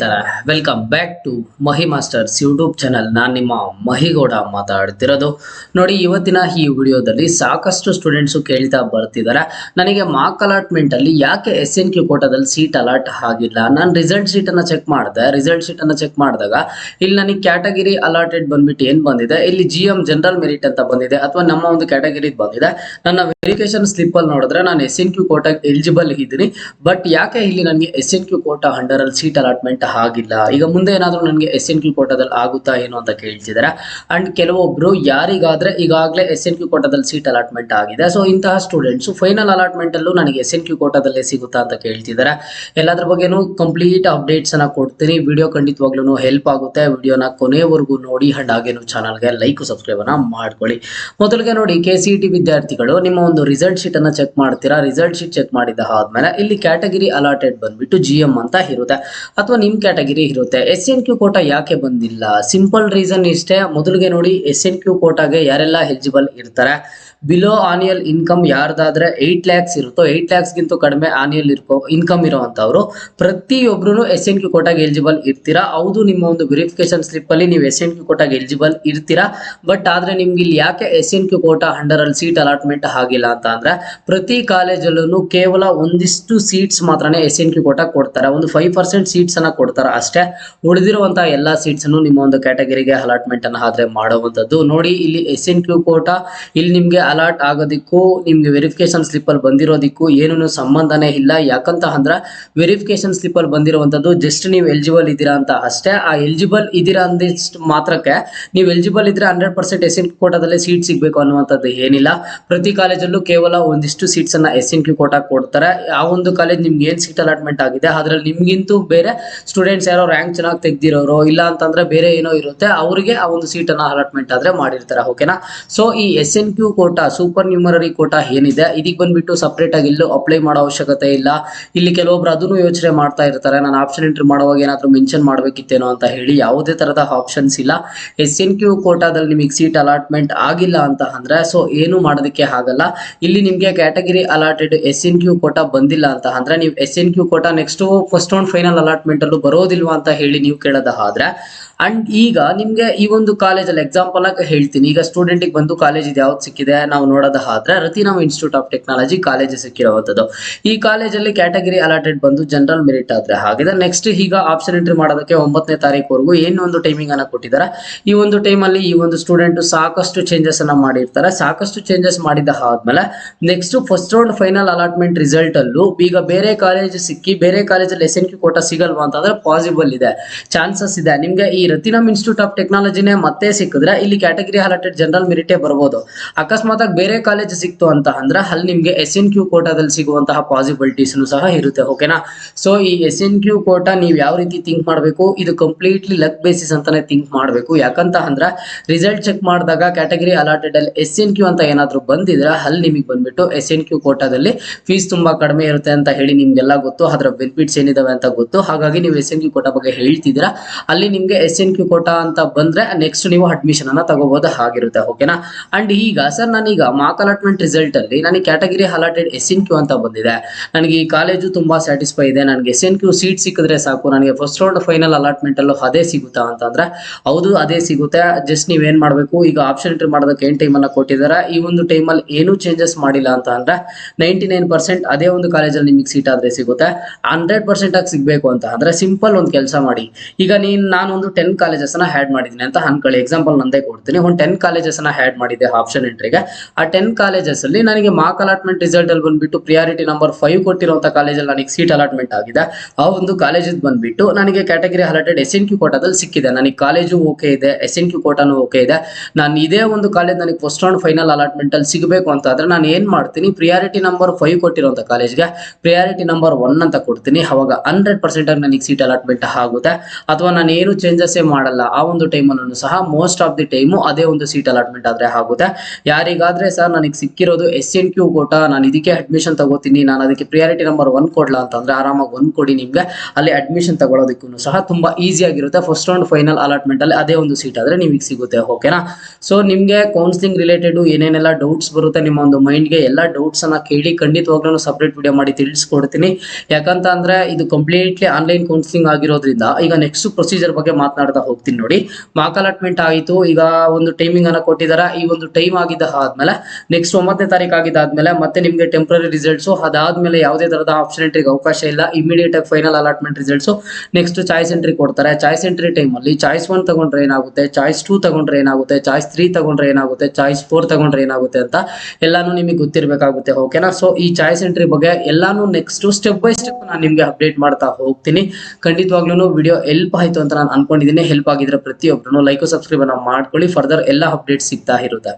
ಸ್ನೇಹಿತರ welcome back to Mahi masters YouTube channel. ನಾನು ನಿಮ್ಮ ಮಹಿಗೌಡ ಮಾತಾಡ್ತಿರೋದು. ನೋಡಿ, ಇವತ್ತಿನ ಈ ವಿಡಿಯೋದಲ್ಲಿ ಸಾಕಷ್ಟು ಸ್ಟೂಡೆಂಟ್ಸು ಕೇಳ್ತಾ ಬರ್ತಿದ್ದಾರೆ, ನನಗೆ ಮಾರ್ಕ್ ಅಲಾಟ್ಮೆಂಟ್ ಅಲ್ಲಿ ಯಾಕೆ SNQ ಕೋಟಾದಲ್ಲಿ ಸೀಟ್ ಅಲಾಟ್ ಆಗಿಲ್ಲ. ನಾನು ರಿಸಲ್ಟ್ ಶೀಟ್ ಅನ್ನ ಚೆಕ್ ಮಾಡಿದೆ. ರಿಸಲ್ಟ್ ಶೀಟ್ ಅನ್ನ ಚೆಕ್ ಮಾಡಿದಾಗ ಇಲ್ಲಿ ನನಗೆ ಕ್ಯಾಟಗರಿ ಅಲಾಟೆಡ್ ಬಂದ್ಬಿಟ್ಟು ಏನ್ ಬಂದಿದೆ, ಇಲ್ಲಿ GM ಜನರಲ್ ಮೆರಿಟ್ ಅಂತ ಬಂದಿದೆ, ಅಥವಾ ನಮ್ಮ ಒಂದು ಕ್ಯಾಟಗರಿ ಬಂದಿದೆ. ನನ್ನ ವೆರಿಫಿಕೇಶನ್ ಸ್ಲಿಪ್ ಅಲ್ಲಿ ನೋಡಿದ್ರೆ ನಾನು SNQ ಕೋಟಾಗೆ ಎಲಿಜಿಬಲ್ ಇದ್ದೀನಿ. ಬಟ್ ಯಾಕೆ ಇಲ್ಲಿ ನನಗೆ SNQ ಕೋಟಾ ಅಂಡರ್ ಅಲ್ಲಿ ಸೀಟ್ ಅಲಾಟ್ಮೆಂಟ್ ಆಗಿಲ್ಲ, ಈಗ ಮುಂದೆ ಏನಾದರೂ ನನಗೆ SNQ ಕೋಟಾದಲ್ಲಿ ಆಗುತ್ತಾ ಏನು ಅಂತ ಕೇಳ್ತಿದ್ದಾರೆ. ಅಂಡ್ ಕೆಲವೊಬ್ರು ಯಾರಿಗಾದ್ರೆ ಈಗಾಗಲೇ SNQ ಕೋಟಾದಲ್ಲಿ ಸೀಟ್ ಅಲಾಟ್ಮೆಂಟ್ ಆಗಿದೆ, ಸೊ ಇಂತಹ ಸ್ಟೂಡೆಂಟ್ಸ್ ಫೈನಲ್ ಅಲಾಟ್ಮೆಂಟ್ ಅಲ್ಲೂ ನನಗೆ SNQ ಕೋಟಾದಲ್ಲೇ ಸಿಗುತ್ತಾ ಅಂತ ಕೇಳ್ತಿದ್ದಾರೆ. ಎಲ್ಲದ್ರ ಬಗ್ಗೆನೂ ಕಂಪ್ಲೀಟ್ ಅಪ್ಡೇಟ್ಸ್ ಅನ್ನ ಕೊಡ್ತೀನಿ. ವಿಡಿಯೋ ಖಂಡಿತವಾಗ್ಲೂ ಹೆಲ್ಪ್ ಆಗುತ್ತೆ. ವಿಡಿಯೋನ ಕೊನೆವರೆಗೂ ನೋಡಿ. ಅಂಡ್ ಹಾಗೇನು ಚಾನಲ್ಗೆ ಲೈಕ್ ಸಬ್ಸ್ಕ್ರೈಬ್ ಅನ್ನ ಮಾಡ್ಕೊಳ್ಳಿ. ಮೊದಲಿಗೆ ನೋಡಿ, KCET ವಿದ್ಯಾರ್ಥಿಗಳು ನಿಮ್ಮ ಒಂದು ರಿಸಲ್ಟ್ ಶೀಟ್ ಅನ್ನ ಚೆಕ್ ಮಾಡ್ತೀರಾ. ರಿಸಲ್ಟ್ ಶೀಟ್ ಚೆಕ್ ಮಾಡಿದ ಆದ್ಮೇಲೆ ಇಲ್ಲಿ ಕ್ಯಾಟಗರಿ ಅಲಾಟೆಡ್ ಬಂದ್ಬಿಟ್ಟು GM ಅಂತ ಇರುತ್ತೆ, ಅಥವಾ ನಿಮ್ ಕ್ಯಾಟಗರಿ ಇರುತ್ತೆ. SNQ ಕೋಟಾ ಯಾಕೆ ಬಂದಿಲ್ಲ? ಸಿಂಪಲ್ ರೀಸನ್ ಇಷ್ಟೇ. ಮೊದಲಿಗೆ ನೋಡಿ, SNQ ಕೋಟಾಗೆ ಯಾರೆಲ್ಲ ಎಲಿಜಿಬಲ್ ಇರ್ತಾರೆ, ಬಿಲೋ ಆನ್ಯಲ್ ಇನ್ಕಮ್ ಯಾರ್ದಾದ್ರೆ 8 lakhs ಇರುತ್ತೋ, 8 lakhs ಗಿಂತ ಕಡಿಮೆ ಆನ್ಯಲ್ ಇನ್ಕಮ್ ಇರೋವಂಥವ್ರು ಪ್ರತಿಯೊಬ್ರು SNQ ಕೋಟಾಗೆ ಎಲಿಜಿಬಲ್ ಇರ್ತೀರಾ. ಹೌದು, ನಿಮ್ಮ ಒಂದು ವೆರಿಫಿಕೇಶನ್ ಸ್ಲಿಪ್ ಅಲ್ಲಿ ನೀವು SNQ ಕೋಟಾಗೆ ಎಲಿಜಿಬಲ್ ಇರ್ತೀರಾ. ಬಟ್ ಆದ್ರೆ ನಿಮ್ಗೆ ಇಲ್ಲಿ ಯಾಕೆ SNQ ಕೋಟಾ ಅಂಡರ್ ಅಲ್ಲಿ ಸೀಟ್ ಅಲಾಟ್ಮೆಂಟ್ ಆಗಿಲ್ಲ ಅಂತ ಅಂದ್ರೆ, ಪ್ರತಿ ಕಾಲೇಜಲ್ಲೂ ಕೇವಲ ಒಂದಿಷ್ಟು ಸೀಟ್ಸ್ ಮಾತ್ರನೇ SNQ ಕೋಟಾ ಕೊಡ್ತಾರೆ. ಒಂದು 5% ಸೀಟ್ಸ್ ಅನ್ನ ಕೊಡ್ತಾರೆ ಅಷ್ಟೇ. ಉಳಿದಿರುವಂತಹ ಎಲ್ಲಾ ಸೀಟ್ಸ್ ಅನ್ನು ನಿಮ್ಮ ಒಂದು ಕ್ಯಾಟಗರಿಗೆ ಅಲಾಟ್ಮೆಂಟ್ ಅನ್ನ ಆದ್ರೆ ಮಾಡುವಂತದ್ದು. ನೋಡಿ, ಇಲ್ಲಿ SNQ ಕೋಟಾ ಇಲ್ಲಿ ನಿಮ್ಗೆ ಅಲಾಟ್ ಆಗೋದಿಕ್ಕೂ ನಿಮ್ಗೆ ವೆರಿಫಿಕೇಶನ್ ಸ್ಲಿಪ್ ಅಲ್ಲಿ ಬಂದಿರೋದಿಕ್ಕೂ ಏನೂ ಸಂಬಂಧನೇ ಇಲ್ಲ. ಯಾಕಂತ ಅಂದ್ರೆ ವೆರಿಫಿಕೇಶನ್ ಸ್ಲಿಪ್ ಅಲ್ಲಿ ಬಂದಿರುವಂತದ್ದು ಜಸ್ಟ್ ನೀವು ಎಲಿಜಿಬಲ್ ಇದ್ದೀರಾ ಅಂತ ಅಷ್ಟೇ. ಆ ಎಲಿಜಿಬಲ್ ಇದ್ದೀರಾ ಅಂದಿಷ್ಟು ಮಾತ್ರಕ್ಕೆ ನೀವು ಎಲಿಜಿಬಲ್ ಇದ್ರೆ 100% SNQ ಕೋಟಾದಲ್ಲೇ ಸೀಟ್ ಸಿಗ್ಬೇಕು ಅನ್ನುವಂಥದ್ದು ಏನಿಲ್ಲ. ಪ್ರತಿ ಕಾಲೇಜಲ್ಲೂ ಕೇವಲ ಒಂದಿಷ್ಟು ಸೀಟ್ಸ್ ಅನ್ನ SNQ ಕೋಟಾ ಕೊಡ್ತಾರೆ. ಆ ಒಂದು ಕಾಲೇಜ್ ನಿಮ್ಗೆ ಏನ್ ಸೀಟ್ ಅಲಾಟ್ಮೆಂಟ್ ಆಗಿದೆ ಅದ್ರಲ್ಲಿ ನಿಮ್ಗಿಂತೂ ಬೇರೆ ಸ್ಟೂಡೆಂಟ್ಸ್ ಯಾರೋ ರ್ಯಾಂಕ್ ಚೆನ್ನಾಗಿ ತೆಗ್ದಿರೋರು, ಇಲ್ಲ ಅಂತಂದ್ರೆ ಬೇರೆ ಏನೋ ಇರುತ್ತೆ, ಅವರಿಗೆ ಆ ಒಂದು ಸೀಟ್ ಅನ್ನ ಅಲಾಟ್ಮೆಂಟ್ ಆದ್ರೆ ಮಾಡಿರ್ತಾರೆ. ಓಕೆನಾ? ಸೊ ಈ SNQ quota supernumerary quota ಏನಿದೆ, ಇದಕ್ಕೆ ಬಂದ್ಬಿಟ್ಟು ಸಪರೇಟ್ ಆಗಿ ಎಲ್ಲೂ ಅಪ್ಲೈ ಮಾಡೋ ಅವಶ್ಯಕತೆ ಇಲ್ಲ. ಇಲ್ಲಿ ಕೆಲವೊಬ್ರು ಅದನ್ನು ಯೋಚನೆ ಮಾಡ್ತಾ ಇರ್ತಾರೆ, ನಾನು ಆಪ್ಷನ್ ಎಂಟ್ರಿ ಮಾಡುವಾಗ ಏನಾದ್ರು ಮೆನ್ಷನ್ ಮಾಡಬೇಕಿತ್ತೇನೋ ಅಂತ ಹೇಳಿ. ಯಾವುದೇ ತರದ ಆಪ್ಷನ್ಸ್ ಇಲ್ಲ. SNQ ಕೋಟಾದಲ್ಲಿ ನಿಮಗೆ ಸೀಟ್ ಅಲಾಟ್ಮೆಂಟ್ ಆಗಿಲ್ಲ ಅಂತ ಅಂದ್ರೆ ಸೊ ಏನು ಮಾಡೋದಕ್ಕೆ ಆಗಲ್ಲ. ಇಲ್ಲಿ ನಿಮ್ಗೆ ಕ್ಯಾಟಗರಿ ಅಲಾಟೆಡ್ SNQ ಕೋಟಾ ಬಂದಿಲ್ಲ ಅಂತ ಅಂದ್ರೆ ನೀವು SNQ quota next first round final allotment ಅಲ್ಲೂ ಬರೋದಿಲ್ವಾ ಅಂತ ಹೇಳಿ ನೀವು ಕೇಳೋದಾದ್ರೆ, ಅಂಡ್ ಈಗ ನಿಮ್ಗೆ ಈ ಒಂದು ಕಾಲೇಜಲ್ಲಿ ಎಕ್ಸಾಂಪಲ್ ಆಗಿ ಹೇಳ್ತೀನಿ. ಈಗ ಸ್ಟೂಡೆಂಟ್ ಬಂದು ಕಾಲೇಜ್ ಇದು ಯಾವ್ದು ಸಿಕ್ಕಿದೆ ನಾವು ನೋಡೋದಾದ್ರೆ ರತಿನಾಮ್ ಇನ್ಸ್ಟಿಟ್ಯೂಟ್ ಆಫ್ ಟೆಕ್ನಾಲಜಿ ಕಾಲೇಜ್ ಸಿಕ್ಕಿರುವಂತದ್ದು. ಈ ಕಾಲೇಜಲ್ಲಿ ಕ್ಯಾಟಗರಿ ಅಲಾಟೆಡ್ ಬಂದು ಜನರಲ್ ಮೆರಿಟ್ ಆದ್ರೆ ಆಗಿದೆ. ನೆಕ್ಸ್ಟ್ ಈಗ ಆಪ್ಷನ್ ಎಂಟ್ರಿ ಮಾಡೋದಕ್ಕೆ 9ನೇ ತಾರೀಕುವರೆಗೂ ಏನು ಒಂದು ಟೈಮಿಂಗ್ ಅನ್ನ ಕೊಟ್ಟಿದ್ದಾರೆ. ಈ ಒಂದು ಟೈಮ್ ಅಲ್ಲಿ ಈ ಒಂದು ಸ್ಟೂಡೆಂಟ್ ಸಾಕಷ್ಟು ಚೇಂಜಸ್ ಅನ್ನ ಮಾಡಿರ್ತಾರೆ. ಸಾಕಷ್ಟು ಚೇಂಜಸ್ ಮಾಡಿದ ಆದ್ಮೇಲೆ next first round final allotment result ಅಲ್ಲೂ ಈಗ ಬೇರೆ ಕಾಲೇಜ್ ಸಿಕ್ಕಿ ಬೇರೆ ಕಾಲೇಜಲ್ಲಿ SNQ ಕೋಟಾ ಸಿಗಲ್ವಾ ಅಂತಂದ್ರೆ ಪಾಸಿಬಲ್ ಇದೆ, ಚಾನ್ಸಸ್ ಇದೆ. ನಿಮ್ಗೆ ಈ ರತಿನಾಮ್ ಇನ್ಸ್ಟಿಟ್ಯೂಟ್ ಆಫ್ ಟೆಕ್ನಾಲಜಿನೇ ಮತ್ತೆ ಸಿಕ್ಕಿದ್ರೆ ಇಲ್ಲಿ ಕ್ಯಾಟಗರಿ ಅಲಾಟೆಡ್ ಜನರಲ್ ಮೆರಿಟೇ ಬರ್ಬೋದು. ಅಕಸ್ಮಾತ್ ಆಗಿ ಬೇರೆ ಕಾಲೇಜ್ ಸಿಕ್ತು ಅಂತ ಅಂದ್ರೆ ಅಲ್ಲಿ ನಿಮ್ಗೆ SNQ ಕೋಟಾದಲ್ಲಿ ಸಿಗುವಂತಹ ಪಾಸಿಬಿಲಿಟೀಸ್ ಸಹ ಇರುತ್ತೆ. ಓಕೆನಾ? ಸೊ ಈ SNQ ಕೋಟಾ ನೀವು ಯಾವ ರೀತಿ ಥಿಂಕ್ ಮಾಡಬೇಕು, ಇದು ಕಂಪ್ಲೀಟ್ಲಿ ಲಕ್ ಬೇಸಿಸ್ ಅಂತಾನೆ ಥಿಂಕ್ ಮಾಡಬೇಕು. ಯಾಕಂತ ಅಂದ್ರೆ ರಿಸಲ್ಟ್ ಚೆಕ್ ಮಾಡಿದಾಗ ಕ್ಯಾಟಗರಿ ಅಲಾಟೆಡ್ ಅಲ್ಲಿ SNQ ಅಂತ ಏನಾದ್ರು ಬಂದಿದ್ರೆ ಅಲ್ಲಿ ನಿಮಗೆ ಬಂದ್ಬಿಟ್ಟು SNQ ಕೋಟಾದಲ್ಲಿ ಫೀಸ್ ತುಂಬಾ ಕಡಿಮೆ ಇರುತ್ತೆ ಅಂತ ಹೇಳಿ ನಿಮ್ಗೆಲ್ಲ ಗೊತ್ತು, ಅದರ ಬೆನಿಫಿಟ್ಸ್ ಏನಿದಾವೆ ಅಂತ ಗೊತ್ತು. ಹಾಗಾಗಿ ನೀವು SNQ ಕೋಟಾ ಬಗ್ಗೆ ಹೇಳ್ತಿದ್ದೀರಾ. ಅಲ್ಲಿ ನಿಮ್ಗೆ SNQ ಕೋಟಾ ಅಂತ ಬಂದ್ರೆ ನೆಕ್ಸ್ಟ್ ನೀವು ಅಡ್ಮಿಷನ್ ಅನ್ನ ತಗೋಬಹುದು ಆಗಿರುತ್ತೆ. ಓಕೆನಾ? ಅಂಡ್ ಈಗ ಸರ್ ನಾನೀಗ ಮಾರ್ಕ್ ಅಲಾಟ್ಮೆಂಟ್ ರಿಸಲ್ಟ್ ಅಲ್ಲಿ ನನಗೆ ಕ್ಯಾಟಗರಿ ಅಲಾಟೆಡ್ SNQ ಅಂತ ಬಂದಿದೆ, ನನಗೆ ಈ ಕಾಲೇಜು ತುಂಬಾ ಸ್ಯಾಟಿಸ್ಫೈ ಇದೆ, ನನಗೆ SNQ ಸೀಟ್ ಸಿಕ್ಕಿದ್ರೆ ಸಾಕು, ನನಗೆ ಫಸ್ಟ್ ರೌಂಡ್ ಫೈನಲ್ ಅಲಾಟ್ಮೆಂಟ್ ಅಲ್ಲೂ ಅದೇ ಸಿಗುತ್ತಾ ಅಂತಂದ್ರೆ ಹೌದು, ಅದೇ ಸಿಗುತ್ತೆ. ಜಸ್ಟ್ ನೀವೇನ್ ಮಾಡ್ಬೇಕು, ಈಗ ಆಪ್ಷನ್ ಎಂಟ್ರಿ ಮಾಡೋದಕ್ಕೆ ಏನ್ ಟೈಮ್ ಅನ್ನ ಕೊಟ್ಟಿದ್ದಾರೆ, ಈ ಒಂದು ಟೈಮ್ ಅಲ್ಲಿ ಏನು ಚೇಂಜಸ್ ಮಾಡಿಲ್ಲ ಅಂತ ಅಂದ್ರೆ 99% ಅದೇ ಒಂದು ಕಾಲೇಜಲ್ಲಿ ನಿಮಗೆ ಸೀಟ್ ಆದ್ರೆ ಸಿಗುತ್ತೆ. 100% ಆಗಿ ಸಿಗ್ಬೇಕು ಅಂತ ಅಂದ್ರೆ ಸಿಂಪಲ್ ಒಂದು ಕೆಲಸ ಮಾಡಿ. ಈಗ ನಾನೊಂದು 10 ಕಾಲೇಜಸ್ ಅನ್ನ ಹ್ಯಾಡ್ ಮಾಡಿದ್ದೀನಿ ಅಂತ ಅನ್ಕೊಳ್ಳಿ. ಎಕ್ಸಾಂಪಲ್ ನಂದೇ ಕೊಡ್ತೀನಿ. ಒಂದು 10 ಕಾಲೇಜಸ್ ಅನ್ನ ಹ್ಯಾಡ್ ಮಾಡಿದೆ ಆಪ್ಷನ್ ಎಂಟ್ರಿಗೆ. ಆ 10 ಕಾಲೇಜಸ್ ಅಲ್ಲಿ ನನಗೆ ಮಾರ್ಕ್ ಅಲಾಟ್ಮೆಂಟ್ ರಿಸಲ್ಟ್ ಅಲ್ಲಿ ಬಂದ್ಬಿಟ್ಟು ಪ್ರಿಯಾರಿಟಿ ನಂಬರ್ 5 ಕೊಟ್ಟಿರುವಂತ ಕಾಲೇಜಲ್ಲಿ ನನಗೆ ಸೀಟ್ ಅಲಾಟ್ಮೆಂಟ್ ಆಗಿದೆ. ಆ ಒಂದು ಕಾಲೇಜ್ ಬಂದ್ಬಿಟ್ಟು ನನಗೆ ಕ್ಯಾಟಗರಿ ಅಲಾಟೆಡ್ SNQ ಕೋಟಾದಲ್ಲಿ ಸಿಕ್ಕಿದೆ. ನನಗೆ ಕಾಲೇಜು ಓಕೆ ಇದೆ, SNQ ಕೋಟಾನು ಓಕೆ ಇದೆ. ನಾನು ಇದೇ ಒಂದು ಕಾಲೇಜ್ ನನಗೆ ಫಸ್ಟ್ ರೌಂಡ್ ಫೈನಲ್ ಅಲಾಟ್ಮೆಂಟ್ ಅಲ್ಲಿ ಸಿಗಬೇಕು ಅಂತ ಆದ್ರೆ ನಾನು ಏನ್ ಮಾಡ್ತೀನಿ, ಪ್ರಿಯಾರಿಟಿ ನಂಬರ್ 5 ಕೊಟ್ಟಿರುವಂತ ಕಾಲೇಜ್ಗೆ ಪ್ರಿಯಾರಿಟಿ ನಂಬರ್ 1 ಅಂತ ಕೊಡ್ತೀನಿ. ಅವಾಗ 100% ಆಗಿ ನನಗೆ ಸೀಟ್ ಅಲಾಟ್ಮೆಂಟ್ ಆಗುತ್ತೆ. ಅಥವಾ ನಾನು ಏನು ಚೇಂಜಸ್ ಡಿಸ್ಕಸ್ಸೇ ಮಾಡಲ್ಲ ಆ ಒಂದು ಟೈಮಲ್ಲೂ ಸಹ ಮೋಸ್ಟ್ ಆಫ್ ದಿ ಟೈಮು ಅದೇ ಒಂದು ಸೀಟ್ ಅಲಾಟ್ಮೆಂಟ್ ಆದರೆ ಆಗುತ್ತೆ. ಯಾರಿಗಾದ್ರೆ ಸರ್ ನನಗೆ ಸಿಕ್ಕಿರೋದು SNQ ಕೋಟಾ, ನಾನು ಇದಕ್ಕೆ ಅಡ್ಮಿಷನ್ ತಗೋತೀನಿ, ನಾನು ಅದಕ್ಕೆ ಪ್ರಿಯಾರಿಟಿ ನಂಬರ್ 1 ಕೊಡ್ಲಾ ಅಂತಂದ್ರೆ ಆರಾಮಾಗಿ 1 ಕೊಡಿ, ನಿಮಗೆ ಅಲ್ಲಿ ಅಡ್ಮಿಷನ್ ತಗೊಳ್ಳೋದಕ್ಕೂ ಸಹ ತುಂಬಾ ಈಸಿ ಆಗಿರುತ್ತೆ. ಫಸ್ಟ್ ರೌಂಡ್ ಫೈನಲ್ ಅಲಾಟ್ಮೆಂಟ್ ಅಲ್ಲಿ ಅದೇ ಒಂದು ಸೀಟ್ ಆದ್ರೆ ನಿಮಗೆ ಸಿಗುತ್ತೆ. ಓಕೆನಾ? ಸೊ ನಿಮಗೆ ಕೌನ್ಸಿಲಿಂಗ್ ರಿಲೇಟೆಡ್ ಏನೇನೆಲ್ಲ ಡೌಟ್ಸ್ ಬರುತ್ತೆ ನಿಮ್ಮ ಒಂದು ಮೈಂಡ್ಗೆ, ಎಲ್ಲ ಡೌಟ್ಸ್ ಅನ್ನ ಕೇಳಿ ಖಂಡಿತವಾಗ್ಲೂ ಸಪರೇಟ್ ವಿಡಿಯೋ ಮಾಡಿ ತಿಳಿಸ್ಕೊಡ್ತೀನಿ. ಯಾಕಂತ ಅಂದ್ರೆ ಇದು ಕಂಪ್ಲೀಟ್ಲಿ ಆನ್ಲೈನ್ ಕೌನ್ಸಿಲಿಂಗ್ ಆಗಿರೋದ್ರಿಂದ ಈಗ ನೆಕ್ಸ್ಟ್ ಪ್ರೊಸೀಜರ್ ಬಗ್ಗೆ ಮಾತನಾಡ್ತಾ ಹೋಗ್ತೀನಿ. ನೋಡಿ, ಮಾರ್ಕ್ ಅಲಾಟ್ಮೆಂಟ್ ಆಯಿತು, ಈಗ ಒಂದು ಟೈಮಿಂಗ್ ಅನ್ನ ಕೊಟ್ಟಿದ್ದಾರೆ. ಈ ಒಂದು ಟೈಮ್ ಆಗಿದ್ದ ಆದ್ಮೇಲೆ ನೆಕ್ಸ್ಟ್ 9ನೇ ತಾರೀಕು ಆಗಿದ್ದಾದ್ಮೇಲೆ ಮತ್ತೆ ನಿಮಗೆ ಟೆಂಪ್ರರಿ ರಿಸಲ್ಟ್ಸ್, ಅದಾದ್ಮೇಲೆ ಯಾವುದೇ ತರಹದ ಆಪ್ಷನ್ ಎಂಟ್ರಿಗೆ ಅವಕಾಶ ಇಲ್ಲ. ಇಮಿಡಿಯೇಟ್ ಆಗಿ final allotment results next choice entry ಕೊಡ್ತಾರೆ. ಚಾಯ್ಸ್ ಎಂಟ್ರಿ ಟೈಮ್ ಅಲ್ಲಿ ಚಾಯ್ಸ್ 1 ತಗೊಂಡ್ರೆ ಏನಾಗುತ್ತೆ, ಚಾಯ್ಸ್ 2 ತಗೊಂಡ್ರೆ ಏನಾಗುತ್ತೆ, ಚಾಯ್ಸ್ 3 ತಗೊಂಡ್ರೆ ಏನಾಗುತ್ತೆ, ಚಾಯ್ಸ್ 4 ತಗೊಂಡ್ರೆ ಏನಾಗುತ್ತೆ ಅಂತ ಎಲ್ಲಾನು ನಿಮಗೆ ಗೊತ್ತಿರಬೇಕಾಗುತ್ತೆ. ಓಕೆನಾ? ಸೊ ಈ ಚಾಯ್ಸ್ ಎಂಟ್ರಿ ಬಗ್ಗೆ ಎಲ್ಲಾನು ನೆಕ್ಸ್ಟ್ ಸ್ಟೆಪ್ ಬೈ ಸ್ಟೆಪ್ ನಾನು ನಿಮಗೆ ಅಪ್ಡೇಟ್ ಮಾಡ್ತಾ ಹೋಗ್ತೀನಿ. ಖಂಡಿತವಾಗ್ಲೂ ವಿಡಿಯೋ ಹೆಲ್ಪ್ ಆಯ್ತು ಅಂತ ನಾನು ಅನ್ಕೊಂಡಿದ್ದೀನಿ. ಹೆಲ್ಪ್ ಆಗಿದ್ರೆ ಪ್ರತಿಯೊಬ್ಬರು ಲೈಕ್ ಸಬ್ಸ್ಕ್ರೈಬ್ ಅನ್ನ ಮಾಡ್ಕೊಳ್ಳಿ. ಫರ್ದರ್ ಎಲ್ಲ ಅಪ್ಡೇಟ್ ಸಿಗ್ತಾ ಇರುತ್ತೆ.